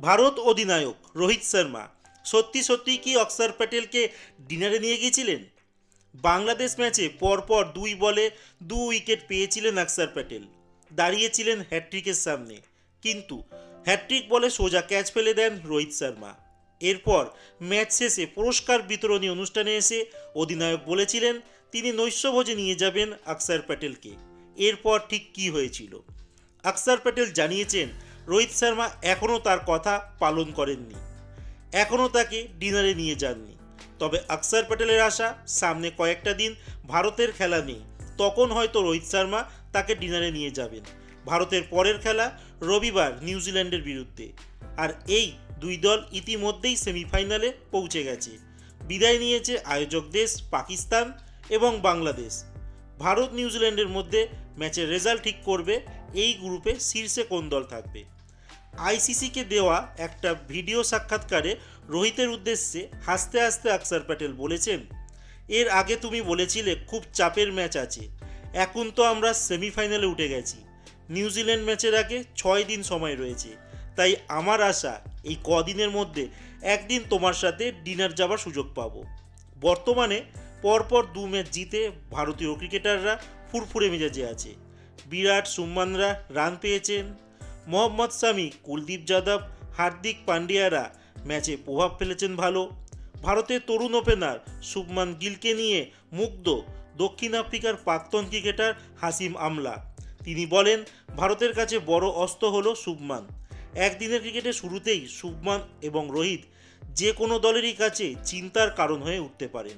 ভারত অধিনায়ক রোহিত শর্মা সত্যি সত্যি কি অক্ষর প্যাটেলকে ডিনারে নিয়ে গিয়েছিলেন? বাংলাদেশ ম্যাচে পরপর 2 বলে 2 উইকেট পেয়েছিলেন অক্ষর প্যাটেল, দাঁড়িয়েছিলেন হ্যাট্রিকের সামনে, কিন্তু হ্যাট্রিক বলে সোজা ক্যাচ ফেলে দেন রোহিত শর্মা। এরপর ম্যাচ শেষে পুরস্কার বিতরণী অনুষ্ঠানে এসে অধিনায়ক বলেছিলেন তিনি নৈশভোজে নিয়ে যাবেন অক্ষর প্যাটেলকে। এরপর ঠিক কী হয়েছিল? অক্ষর প্যাটেল জানিয়েছেন রোহিত শর্মা এখনও তার কথা পালন করেননি, এখনও তাকে ডিনারে নিয়ে যাননি। তবে অক্ষর প্যাটেলের আশা সামনে কয়েকটা দিন ভারতের খেলা নেই, তখন হয়তো রোহিত শর্মা তাকে ডিনারে নিয়ে যাবেন। ভারতের পরের খেলা রবিবার নিউজিল্যান্ডের বিরুদ্ধে, আর এই দুই দল ইতিমধ্যেই সেমিফাইনালে পৌঁছে গেছে। বিদায় নিয়েছে আয়োজক দেশ পাকিস্তান এবং বাংলাদেশ। ভারত নিউজিল্যান্ডের মধ্যে ম্যাচের রেজাল্ট ঠিক করবে এই গ্রুপে শীর্ষে কোন দল থাকবে। আইসিসিকে দেওয়া একটা ভিডিও সাক্ষাৎকারে রোহিতের উদ্দেশ্যে হাসতে হাসতে অক্ষর প্যাটেল বলেছেন, এর আগে তুমি বলেছিলে খুব চাপের ম্যাচ আছে, এখন তো আমরা সেমিফাইনালে উঠে গেছি, নিউজিল্যান্ড ম্যাচের আগে 6 দিন সময় রয়েছে, তাই আমার আশা এই কদিনের মধ্যে একদিন তোমার সাথে ডিনার যাওয়ার সুযোগ পাবো। বর্তমানে পরপর 2 ম্যাচ জিতে ভারতীয় ক্রিকেটাররা ফুরফুরে মেজাজে আছে। বিরাট সুমনরা রান পেয়েছেন, মোহাম্মদ শামি, কুলদীপ যাদব, হার্দিক পান্ডিয়ারা ম্যাচে প্রভাব ফেলেছেন ভালো। ভারতের তরুণ ওপেনার শুভমান গিলকে নিয়ে মুগ্ধ দক্ষিণ আফ্রিকার প্রাক্তন ক্রিকেটার হাসিম আমলা। তিনি বলেন ভারতের কাছে বড় অস্ত্র হলো শুভমান। একদিনের ক্রিকেটের শুরুতেই শুভমান এবং রোহিত যে কোনো দলেরই কাছে চিন্তার কারণ হয়ে উঠতে পারেন।